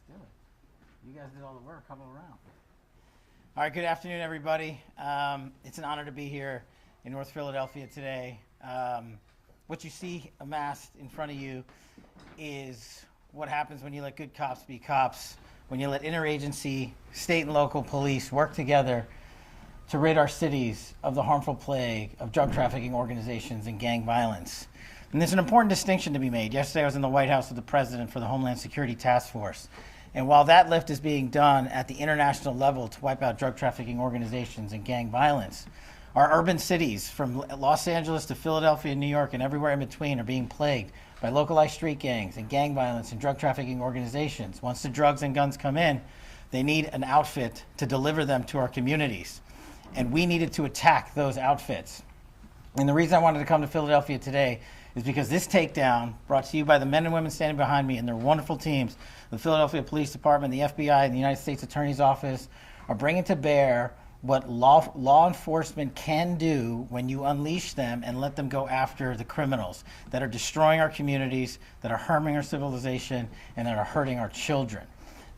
do it. You guys did all the work. Come around. All right, good afternoon, everybody. It's an honor to be here in North Philadelphia today. What you see amassed in front of you is what happens when you let good cops be cops, when you let interagency, state and local police work together to rid our cities of the harmful plague of drug trafficking organizations and gang violence. And there's an important distinction to be made. Yesterday I was in the White House with the President for the Homeland Security Task Force. And while that lift is being done at the international level to wipe out drug trafficking organizations and gang violence, our urban cities from Los Angeles to Philadelphia, New York, and everywhere in between are being plagued by localized street gangs and gang violence and drug trafficking organizations. Once the drugs and guns come in, they need an outfit to deliver them to our communities. And we needed to attack those outfits. And the reason I wanted to come to Philadelphia today is because this takedown, brought to you by the men and women standing behind me and their wonderful teams, the Philadelphia Police Department, the FBI, and the United States Attorney's Office, are bringing to bear what law enforcement can do when you unleash them and let them go after the criminals that are destroying our communities, that are harming our civilization, and that are hurting our children.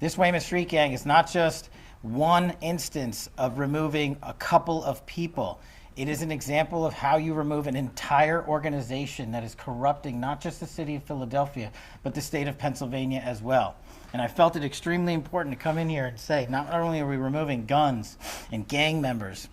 This Weymouth Street Gang is not just one instance of removing a couple of people. It is an example of how you remove an entire organization that is corrupting not just the city of Philadelphia, but the state of Pennsylvania as well. And I felt it extremely important to come in here and say, not only are we removing guns and gang members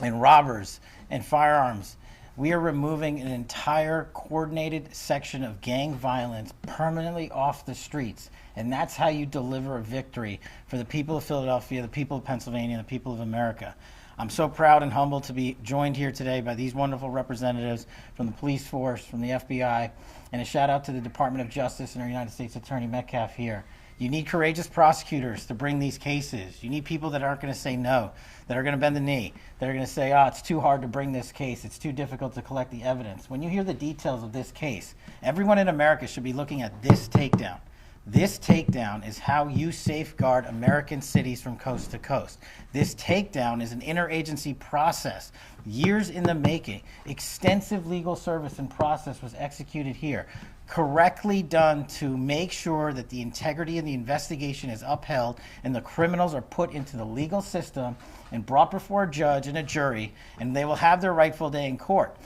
and robbers and firearms, we are removing an entire coordinated section of gang violence permanently off the streets. And that's how you deliver a victory for the people of Philadelphia, the people of Pennsylvania, and the people of America. I'm so proud and humbled to be joined here today by these wonderful representatives from the police force, from the FBI, and a shout out to the Department of Justice and our United States Attorney Metcalf here. You need courageous prosecutors to bring these cases. You need people that aren't going to say no, that are going to bend the knee, that are going to say, it's too hard to bring this case. It's too difficult to collect the evidence. When you hear the details of this case, everyone in America should be looking at this takedown. This takedown is how you safeguard American cities from coast to coast. This takedown is an interagency process, years in the making. Extensive legal service and process was executed here, correctly done to make sure that the integrity of the investigation is upheld and the criminals are put into the legal system and brought before a judge and a jury, and they will have their rightful day in court.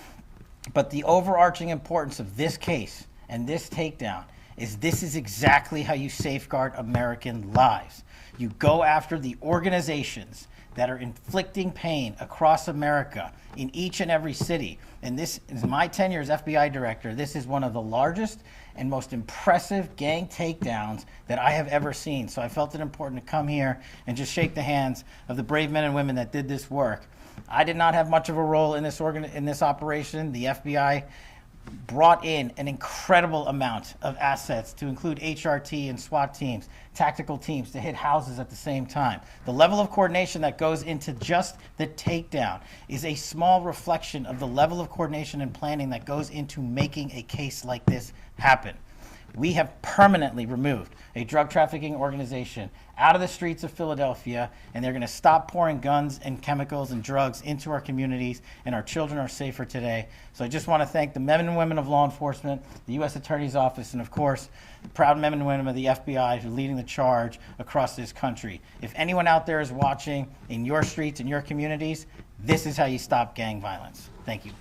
But the overarching importance of this case and this takedown is this is exactly how you safeguard American lives. You go after the organizations that are inflicting pain across America in each and every city. And this is my tenure as FBI director. This is one of the largest and most impressive gang takedowns that I have ever seen. So I felt it important to come here and just shake the hands of the brave men and women that did this work. I did not have much of a role in this operation. The FBI brought in an incredible amount of assets to include HRT and SWAT teams, tactical teams to hit houses at the same time. The level of coordination that goes into just the takedown is a small reflection of the level of coordination and planning that goes into making a case like this happen. We have permanently removed a drug trafficking organization out of the streets of Philadelphia, and they're going to stop pouring guns and chemicals and drugs into our communities, and our children are safer today. So I just want to thank the men and women of law enforcement, the U.S. Attorney's Office, and of course, the proud men and women of the FBI who are leading the charge across this country. If anyone out there is watching in your streets and your communities, this is how you stop gang violence. Thank you.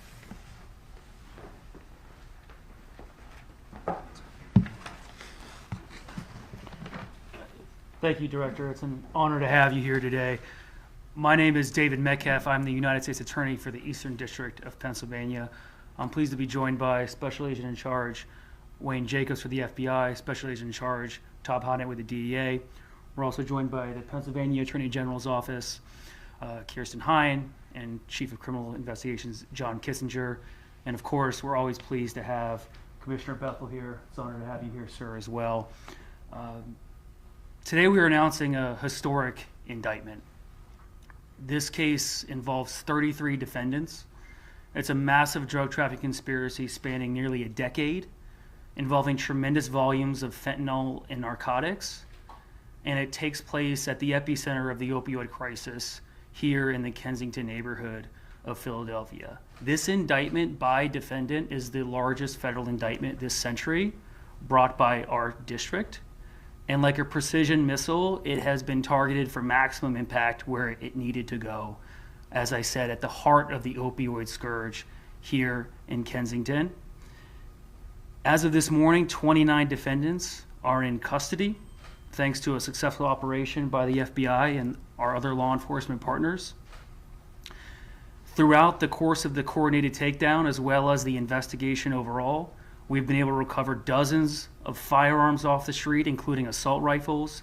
Thank you, Director. It's an honor to have you here today. My name is David Metcalf. I'm the United States Attorney for the Eastern District of Pennsylvania. I'm pleased to be joined by Special Agent in Charge Wayne Jacobs for the FBI, Special Agent in Charge Todd Hodnett with the DEA. We're also joined by the Pennsylvania Attorney General's Office, Kirsten Hine, and Chief of Criminal Investigations John Kissinger. And of course, we're always pleased to have Commissioner Bethel here. It's an honor to have you here, sir, as well. Today we are announcing a historic indictment. This case involves 33 defendants. It's a massive drug trafficking conspiracy spanning nearly a decade, involving tremendous volumes of fentanyl and narcotics, and it takes place at the epicenter of the opioid crisis here in the Kensington neighborhood of Philadelphia. This indictment by defendant is the largest federal indictment this century brought by our district. And like a precision missile, it has been targeted for maximum impact where it needed to go. As I said, at the heart of the opioid scourge here in Kensington. As of this morning, 29 defendants are in custody, thanks to a successful operation by the FBI and our other law enforcement partners. Throughout the course of the coordinated takedown, as well as the investigation overall, we've been able to recover dozens of firearms off the street, including assault rifles,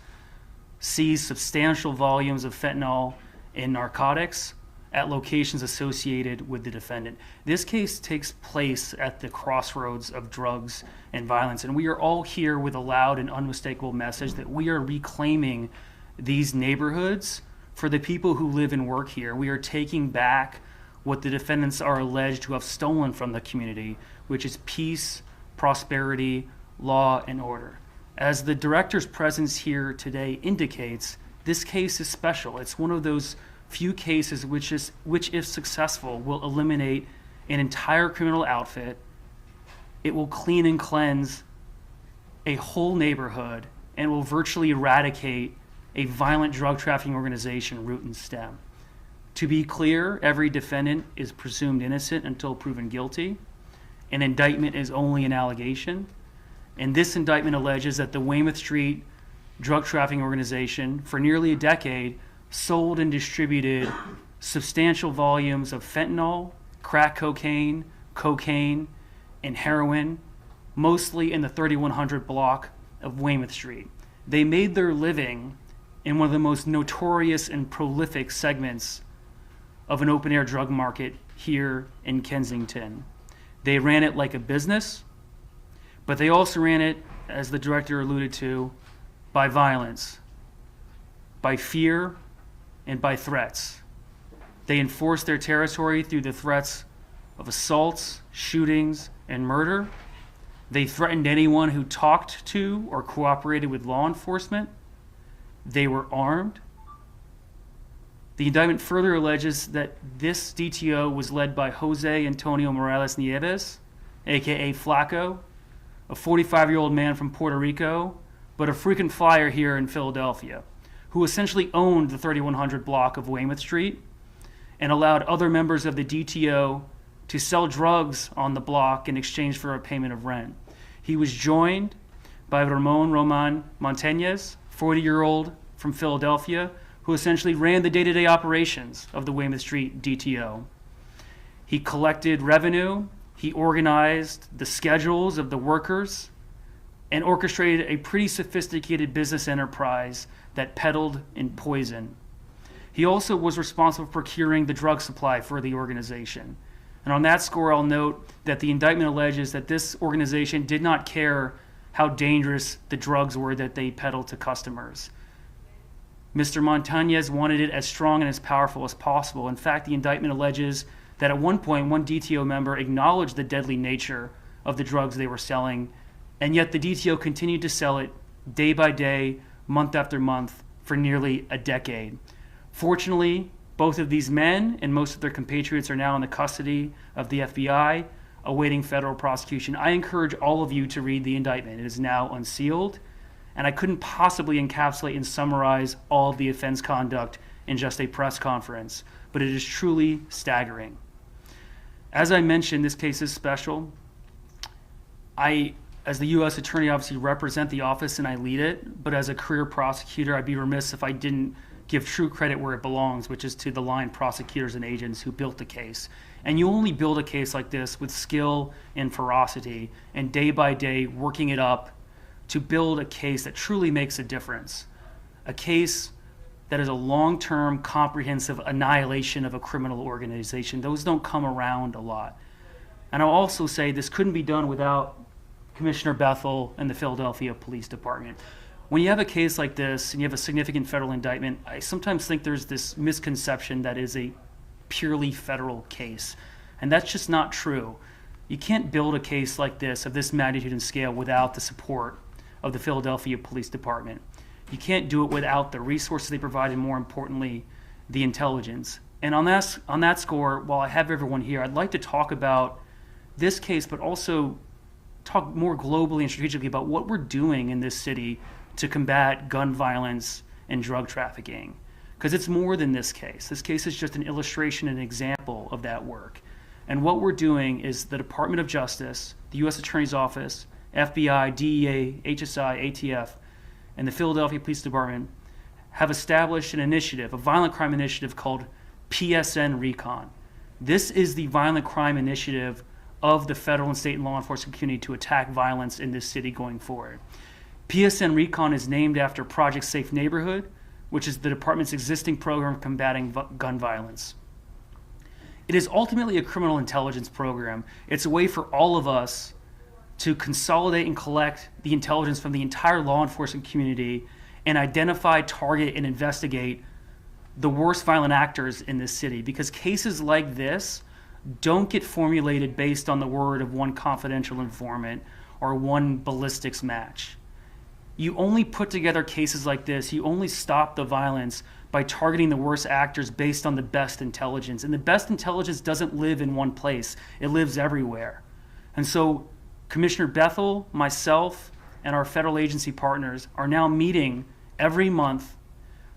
seize substantial volumes of fentanyl and narcotics at locations associated with the defendant. This case takes place at the crossroads of drugs and violence, and we are all here with a loud and unmistakable message that we are reclaiming these neighborhoods for the people who live and work here. We are taking back what the defendants are alleged to have stolen from the community, which is peace, prosperity, law, and order. As the director's presence here today indicates, this case is special. It's one of those few cases which, if successful, will eliminate an entire criminal outfit. It will clean and cleanse a whole neighborhood and will virtually eradicate a violent drug trafficking organization root and stem. To be clear, every defendant is presumed innocent until proven guilty. An indictment is only an allegation. And this indictment alleges that the Weymouth Street drug trafficking organization, for nearly a decade, sold and distributed substantial volumes of fentanyl, crack cocaine, and heroin, mostly in the 3100 block of Weymouth Street. They made their living in one of the most notorious and prolific segments of an open-air drug market here in Kensington. They ran it like a business, but they also ran it, as the director alluded to, by violence, by fear, and by threats. They enforced their territory through the threats of assaults, shootings, and murder. They threatened anyone who talked to or cooperated with law enforcement. They were armed. The indictment further alleges that this DTO was led by Jose Antonio Morales Nieves, aka Flaco, a 45-year-old man from Puerto Rico, but a frequent flyer here in Philadelphia, who essentially owned the 3100 block of Weymouth Street and allowed other members of the DTO to sell drugs on the block in exchange for a payment of rent. He was joined by Roman Montañez, 40-year-old from Philadelphia, who essentially ran the day-to-day operations of the Weymouth Street DTO. He collected revenue, he organized the schedules of the workers, and orchestrated a pretty sophisticated business enterprise that peddled in poison. He also was responsible for procuring the drug supply for the organization. And on that score, I'll note that the indictment alleges that this organization did not care how dangerous the drugs were that they peddled to customers. Mr. Montañez wanted it as strong and as powerful as possible. In fact, the indictment alleges that at one point, one DTO member acknowledged the deadly nature of the drugs they were selling, and yet the DTO continued to sell it day by day, month after month, for nearly a decade. Fortunately, both of these men and most of their compatriots are now in the custody of the FBI, awaiting federal prosecution. I encourage all of you to read the indictment. It is now unsealed, and I couldn't possibly encapsulate and summarize all of the offense conduct in just a press conference, but it is truly staggering. As I mentioned, this case is special. I, as the U.S. Attorney, obviously represent the office and I lead it, but as a career prosecutor, I'd be remiss if I didn't give true credit where it belongs, which is to the line prosecutors and agents who built the case. And you only build a case like this with skill and ferocity and day by day working it up to build a case that truly makes a difference. A case that is a long-term, comprehensive annihilation of a criminal organization. Those don't come around a lot. And I'll also say this couldn't be done without Commissioner Bethel and the Philadelphia Police Department. When you have a case like this and you have a significant federal indictment, I sometimes think there's this misconception that is a purely federal case. And that's just not true. You can't build a case like this, of this magnitude and scale, without the support of the Philadelphia Police Department. You can't do it without the resources they provide, and more importantly, the intelligence. And on that score, while I have everyone here, I'd like to talk about this case, but also talk more globally and strategically about what we're doing in this city to combat gun violence and drug trafficking. Because it's more than this case. This case is just an illustration and example of that work. And what we're doing is the Department of Justice, the U.S. Attorney's Office, FBI, DEA, HSI, ATF, and the Philadelphia Police Department have established an initiative, a violent crime initiative called PSN Recon. This is the violent crime initiative of the federal and state and law enforcement community to attack violence in this city going forward. PSN Recon is named after Project Safe Neighborhood, which is the department's existing program combating gun violence. It is ultimately a criminal intelligence program. It's a way for all of us to consolidate and collect the intelligence from the entire law enforcement community and identify, target, and investigate the worst violent actors in this city. Because cases like this don't get formulated based on the word of one confidential informant or one ballistics match. You only put together cases like this, you only stop the violence by targeting the worst actors based on the best intelligence. And the best intelligence doesn't live in one place, it lives everywhere. And so Commissioner Bethel, myself, and our federal agency partners are now meeting every month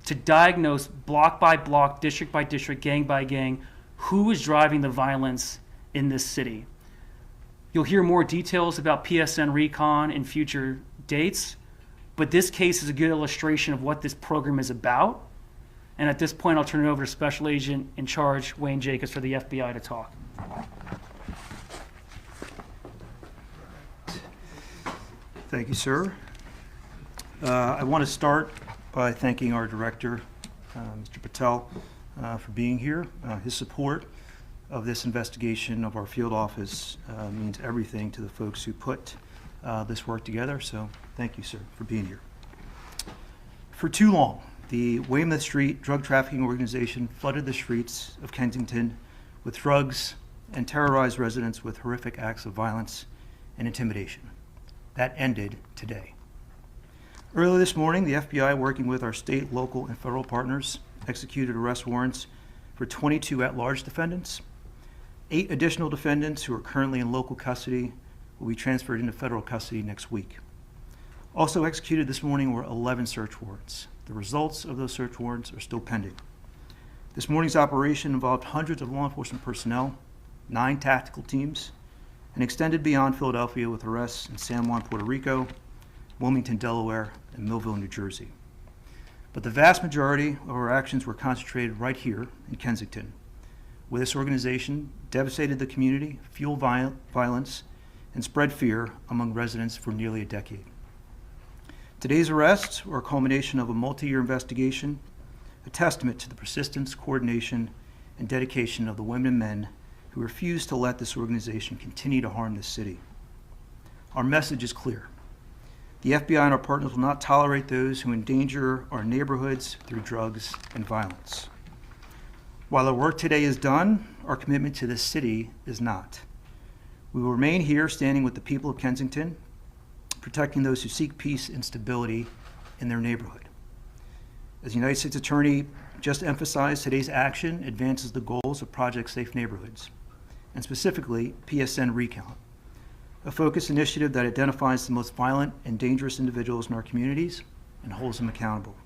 to diagnose block by block, district by district, gang by gang, who is driving the violence in this city. You'll hear more details about PSN Recon in future dates, but this case is a good illustration of what this program is about. And at this point, I'll turn it over to Special Agent in Charge, Wayne Jacobs, for the FBI to talk. Thank you, sir. I want to start by thanking our director, Mr. Patel, for being here. His support of this investigation of our field office means everything to the folks who put this work together. So thank you, sir, for being here. For too long, the Weymouth Street drug trafficking organization flooded the streets of Kensington with drugs and terrorized residents with horrific acts of violence and intimidation. That ended today. Earlier this morning, the FBI, working with our state, local, and federal partners, executed arrest warrants for 22 at-large defendants. 8 additional defendants who are currently in local custody will be transferred into federal custody next week. Also executed this morning were 11 search warrants. The results of those search warrants are still pending. This morning's operation involved hundreds of law enforcement personnel, 9 tactical teams, and extended beyond Philadelphia with arrests in San Juan, Puerto Rico, Wilmington, Delaware, and Millville, New Jersey. But the vast majority of our actions were concentrated right here in Kensington, where this organization devastated the community, fueled violence, and spread fear among residents for nearly a decade. Today's arrests are a culmination of a multi-year investigation, a testament to the persistence, coordination, and dedication of the women and men who refuse to let this organization continue to harm this city. Our message is clear. The FBI and our partners will not tolerate those who endanger our neighborhoods through drugs and violence. While our work today is done, our commitment to this city is not. We will remain here standing with the people of Kensington, protecting those who seek peace and stability in their neighborhood. As the United States Attorney just emphasized, today's action advances the goals of Project Safe Neighborhoods, and specifically PSN Recon, a focused initiative that identifies the most violent and dangerous individuals in our communities and holds them accountable.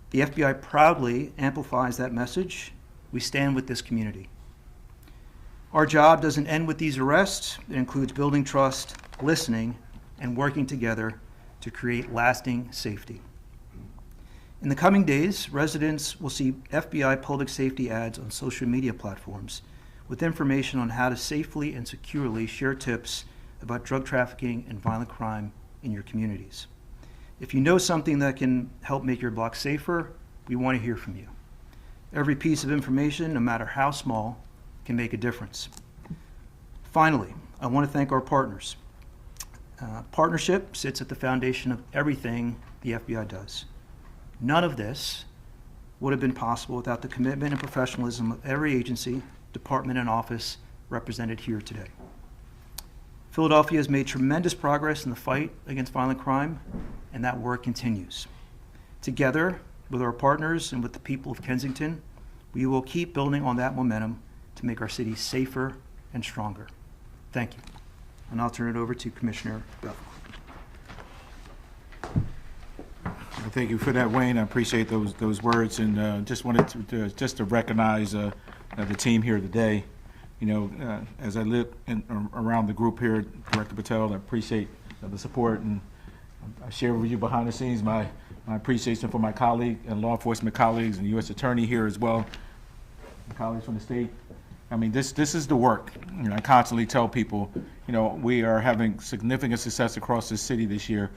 The FBI proudly amplifies that message. We stand with this community. Our job doesn't end with these arrests. It includes building trust, listening, and working together to create lasting safety. In the coming days, residents will see FBI public safety ads on social media platforms with information on how to safely and securely share tips about drug trafficking and violent crime in your communities. If you know something that can help make your block safer, we want to hear from you. Every piece of information, no matter how small, can make a difference. Finally, I want to thank our partners. Partnership sits at the foundation of everything the FBI does. None of this would have been possible without the commitment and professionalism of every agency, department, and office represented here today. Philadelphia has made tremendous progress in the fight against violent crime, and that work continues. Together, with our partners and with the people of Kensington, we will keep building on that momentum to make our city safer and stronger. Thank you. And I'll turn it over to Commissioner Bethel. Thank you for that, Wayne. I appreciate those words, and just wanted to recognize the team here today. You know, as I live around the group here, Director Patel, I appreciate the support, and I share with you behind the scenes my appreciation for my colleague and law enforcement colleagues and U.S. Attorney here as well, my colleagues from the state. I mean, this is the work. You know, I constantly tell people, you know, we are having significant success across the city this year,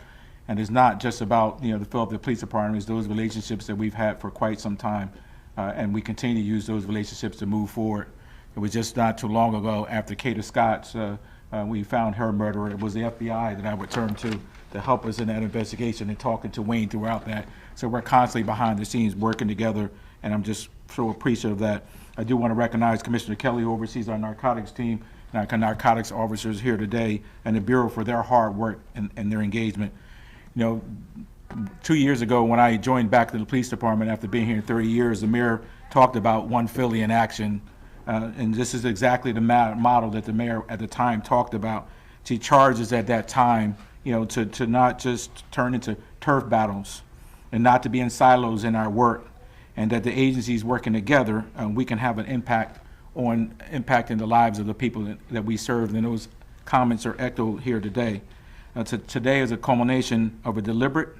and it's not just about, you know, the Philadelphia Police Department. It's those relationships that we've had for quite some time, and we continue to use those relationships to move forward. It was just not too long ago after Kata Scott's, we found her murderer. It was the FBI that I would turn to help us in that investigation, and talking to Wayne throughout that. So we're constantly behind the scenes working together, and I'm just so appreciative of that. I do want to recognize Commissioner Kelly, who oversees our narcotics team, and our narcotics officers here today, and the Bureau for their hard work and their engagement. You know, 2 years ago when I joined back to the police department after being here 30 years, the mayor talked about One Philly in action. And this is exactly the model that the mayor at the time talked about. She charged us at that time, you know, to not just turn into turf battles and not to be in silos in our work, and that the agencies working together, we can have an impact on impacting the lives of the people that we serve. And those comments are echoed here today. Today is a culmination of a deliberate,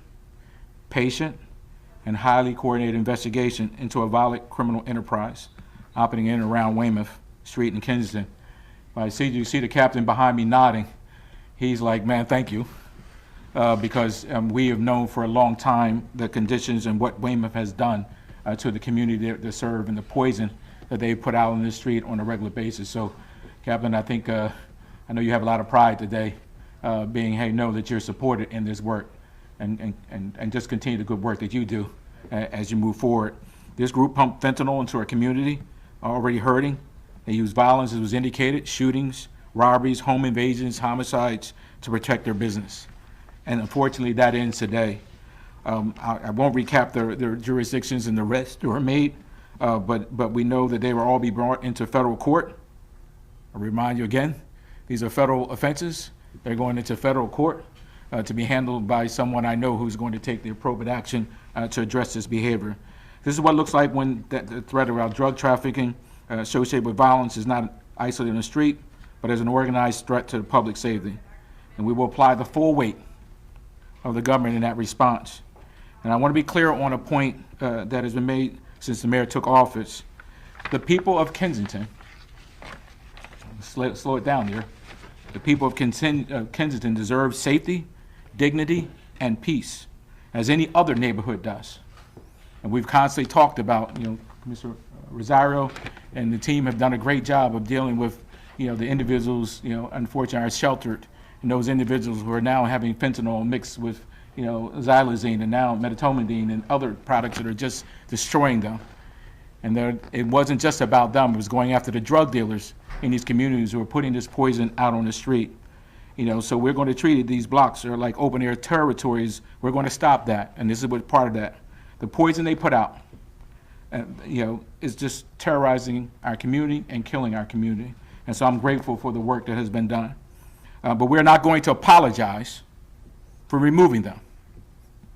patient, and highly coordinated investigation into a violent criminal enterprise operating in and around Weymouth Street in Kensington. You see the captain behind me nodding. He's like, man, thank you, because we have known for a long time the conditions and what Weymouth has done to the community they serve, and the poison that they put out on the street on a regular basis. So, Captain, I think I know you have a lot of pride today, know that you're supported in this work, and just continue the good work that you do as you move forward. This group pumped fentanyl into our community, already hurting. They use violence, as was indicated, shootings, robberies, home invasions, homicides, to protect their business. And unfortunately, that ends today. I won't recap their jurisdictions and the arrests that were made, but we know that they will all be brought into federal court. I remind you again, these are federal offenses. They're going into federal court to be handled by someone I know who's going to take the appropriate action to address this behavior. This is what it looks like when the threat around drug trafficking associated with violence is not isolated in the street, but as an organized threat to the public safety. And we will apply the full weight of the government in that response. And I want to be clear on a point that has been made since the mayor took office. The people of Kensington, slow it down here, the people of Kensington deserve safety, dignity, and peace, as any other neighborhood does. And we've constantly talked about, you know, Mr. Rosario and the team have done a great job of dealing with, you know, the individuals, you know, unfortunately are sheltered, and those individuals who are now having fentanyl mixed with, you know, xylazine and now medetomidine and other products that are just destroying them. And it wasn't just about them, it was going after the drug dealers in these communities who are putting this poison out on the street. You know, so we're going to treat these blocks are like open air territories. We're going to stop that, and this is what part of that. The poison they put out, you know, is just terrorizing our community and killing our community. And so I'm grateful for the work that has been done. But we're not going to apologize for removing them.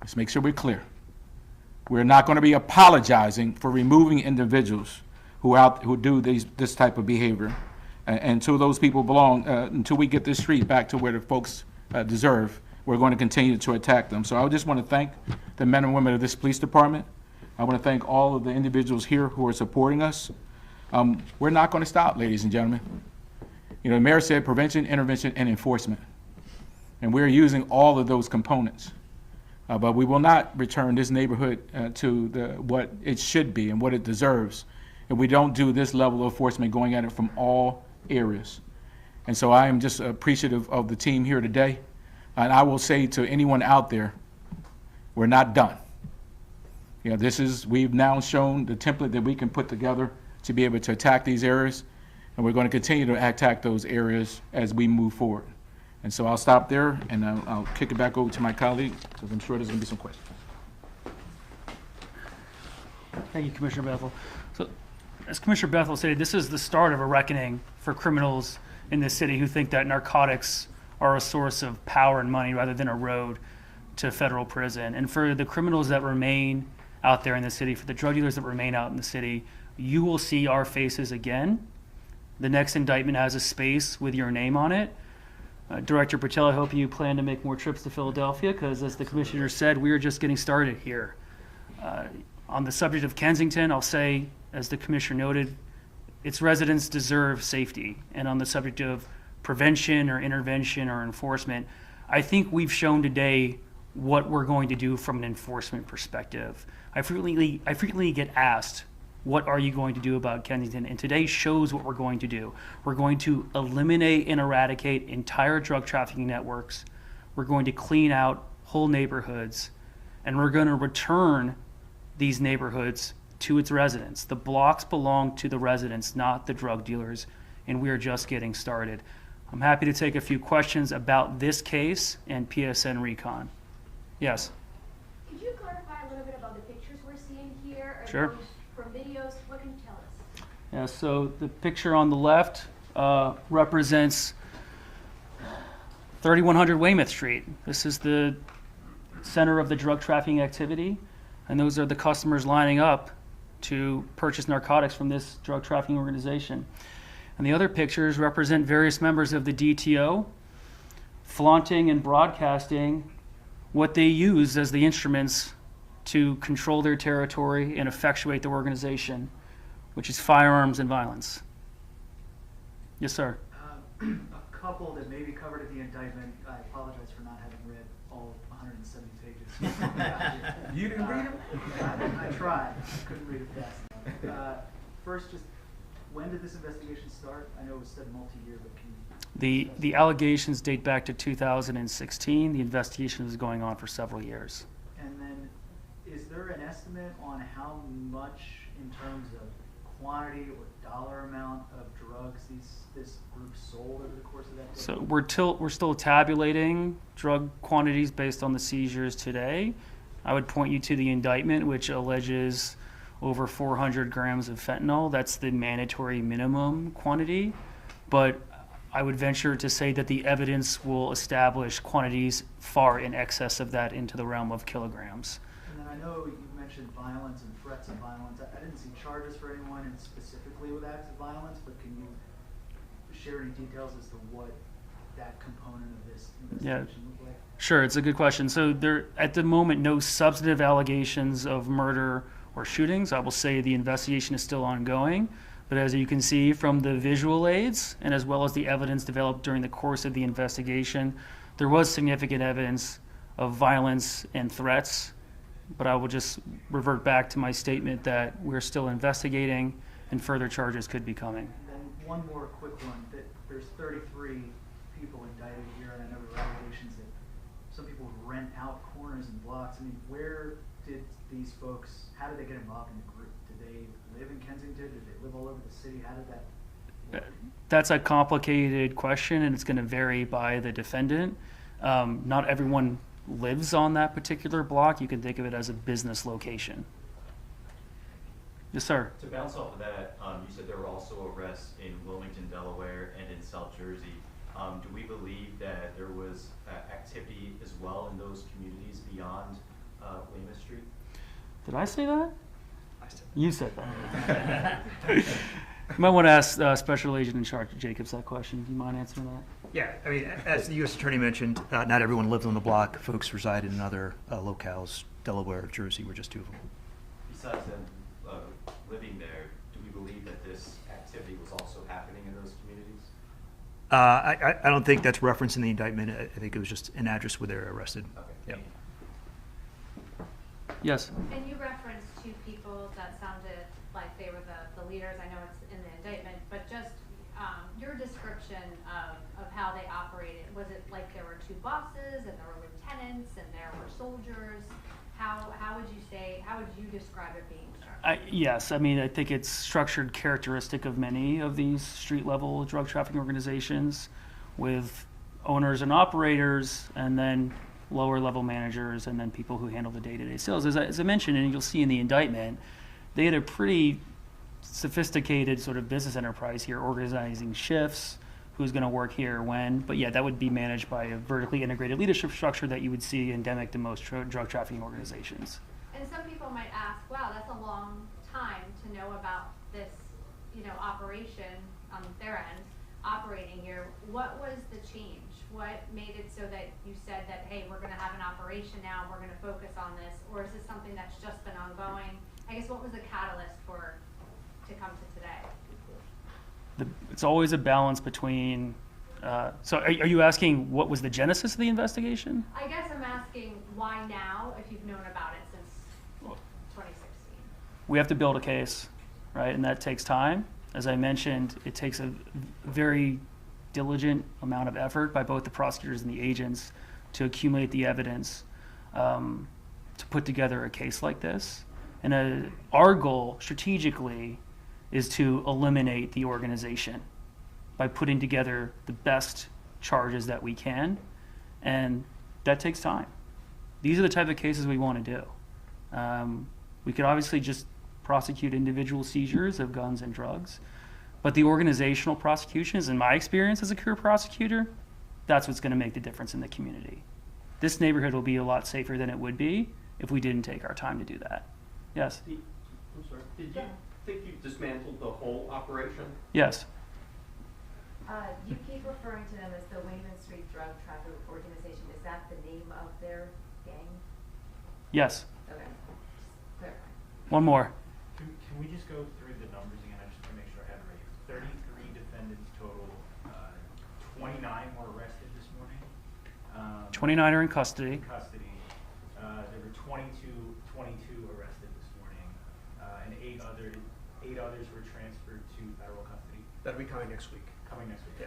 Let's make sure we're clear. We're not going to be apologizing for removing individuals who do this type of behavior. Until those people belong, until we get this street back to where the folks deserve, we're going to continue to attack them. So I just want to thank the men and women of this police department. I want to thank all of the individuals here who are supporting us. We're not going to stop, ladies and gentlemen. You know, the mayor said prevention, intervention, and enforcement. And we're using all of those components. But we will not return this neighborhood to what it should be and what it deserves. And we don't do this level of enforcement going at it from all areas. And so I am just appreciative of the team here today. And I will say to anyone out there, we're not done. You know, we've now shown the template that we can put together to be able to attack these areas. And we're going to continue to attack those areas as we move forward. And so I'll stop there, and I'll kick it back over to my colleague, because I'm sure there's going to be some questions. Thank you, Commissioner Bethel. So, as Commissioner Bethel stated, this is the start of a reckoning for criminals in this city who think that narcotics are a source of power and money rather than a road to federal prison. And for the criminals that remain out there in the city, for the drug dealers that remain out in the city, you will see our faces again. The next indictment has a space with your name on it. Director Patel, I hope you plan to make more trips to Philadelphia, because as the commissioner said, we are just getting started here. On the subject of Kensington, I'll say, as the commissioner noted, its residents deserve safety. And on the subject of prevention or intervention or enforcement, I think we've shown today what we're going to do from an enforcement perspective. I frequently get asked, what are you going to do about Kensington? And today shows what we're going to do. We're going to eliminate and eradicate entire drug trafficking networks. We're going to clean out whole neighborhoods, and we're going to return these neighborhoods to its residents. The blocks belong to the residents, not the drug dealers, and we are just getting started. I'm happy to take a few questions about this case and PSN Recon. Yes? Could you clarify a little bit about the pictures we're seeing here? Are Sure. those from videos? What can you tell us? Yeah, so the picture on the left represents 3100 Weymouth Street. This is the center of the drug trafficking activity, and those are the customers lining up to purchase narcotics from this drug trafficking organization. And the other pictures represent various members of the DTO flaunting and broadcasting what they use as the instruments to control their territory and effectuate the organization, which is firearms and violence. Yes, sir. A couple that may be covered in the indictment. I apologize for not having read all 170 pages. You didn't read them? I tried. I couldn't read it fast enough. First, just when did this investigation start? I know it was said multi-year, but can you... The allegations date back to 2016. The investigation was going on for several years. And then, is there an estimate on how much, in terms of quantity or dollar amount of drugs this group sold over the course of that decade? So we're still tabulating drug quantities based on the seizures today. I would point you to the indictment, which alleges over 400 grams of fentanyl. That's the mandatory minimum quantity. But I would venture to say that the evidence will establish quantities far in excess of that, into the realm of kilograms. And then I know you mentioned violence and threats of violence. I didn't see charges for anyone and specifically with acts of violence, but can you share any details as to what that component of this investigation looked like? Sure, it's a good question. So there, at the moment, no substantive allegations of murder or shootings. I will say the investigation is still ongoing. But as you can see from the visual aids, and as well as the evidence developed during the course of the investigation, there was significant evidence of violence and threats. But I will just revert back to my statement that we're still investigating and further charges could be coming. And then one more quick one. That there's 33 people indicted here, and I know there are allegations that some people would rent out corners and blocks. I mean, where did these folks, how did they get involved in the group? Did they live in Kensington? Did they live all over the city? How did that work? That's a complicated question, and it's going to vary by the defendant. Not everyone lives on that particular block. You can think of it as a business location. Yes, sir. To bounce off of that, you said there were also arrests in Wilmington, Delaware, and in South Jersey. Do we believe that there was activity as well in those communities beyond Weymouth Street? Did I say that? I said You said that. You might want to ask Special Agent in charge, Jacobs, that question. Do you mind answering that? Yeah, I mean, as the U.S. Attorney mentioned, not everyone lived on the block. Folks resided in other locales. Delaware, Jersey were just two of them. Besides them living there, do we believe that this activity was also happening in those communities? I don't think that's referenced in the indictment. I think it was just an address where they were arrested. Okay. Yep. Yes. And you referenced two people that sounded like they were the leaders. I know it's in the indictment, but just your description of how they operated. Was it like there were two bosses and there were lieutenants and there were soldiers? How would you describe it being structured? Yes, I mean, I think it's structured characteristic of many of these street-level drug trafficking organizations, with owners and operators, and then lower-level managers, and then people who handle the day-to-day sales. As I mentioned, and you'll see in the indictment, they had a pretty sophisticated sort of business enterprise here, organizing shifts, who's going to work here when. But yeah, that would be managed by a vertically integrated leadership structure that you would see endemic to most drug trafficking organizations. And some people might ask, wow, that's a long time to know about this, operation on their end, operating here. What was the change? What made it so that you said that, hey, we're going to have an operation now, we're going to focus on this? Or is this something that's just been ongoing? I guess what was the catalyst to come to today? It's always a balance between, so are you asking what was the genesis of the investigation? I guess I'm asking why now, if you've known about it since 2016? We have to build a case, right? And that takes time. As I mentioned, it takes a very diligent amount of effort by both the prosecutors and the agents to accumulate the evidence to put together a case like this. And our goal strategically is to eliminate the organization by putting together the best charges that we can, and that takes time. These are the type of cases we want to do. We could obviously just prosecute individual seizures of guns and drugs, but the organizational prosecutions, in my experience as a career prosecutor, that's what's going to make the difference in the community. This neighborhood will be a lot safer than it would be if we didn't take our time to do that. Yes? I'm sorry. Did you think you dismantled the whole operation? Yes. You keep referring to them as the Wayman Street Drug Traffic Organization. Is that the name of their gang? Yes. Okay. Just clarify. One more. Can we just go through the numbers again? I just want to make sure I have it right. 33 defendants total. 29 were arrested this morning. 29 are in custody. In custody. There were 22 arrested this morning, and eight others were transferred to federal custody. That'll be coming next week. Coming next week. Yeah.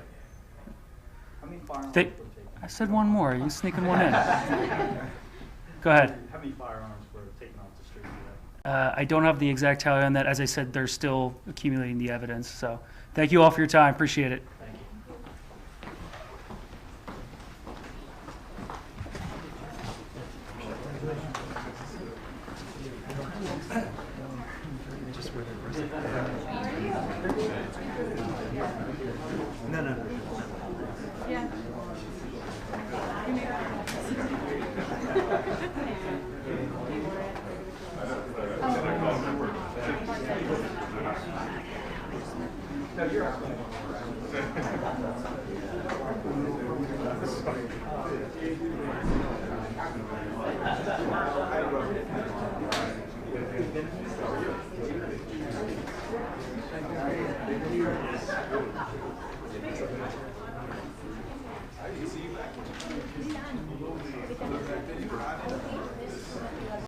How many firearms They- were taken? I said one more. Are you sneaking one in? Go ahead. How many firearms were taken off the street today? I don't have the exact tally on that. As I said, they're still accumulating the evidence. So thank you all for your time. Appreciate it. Thank you. No. Yeah.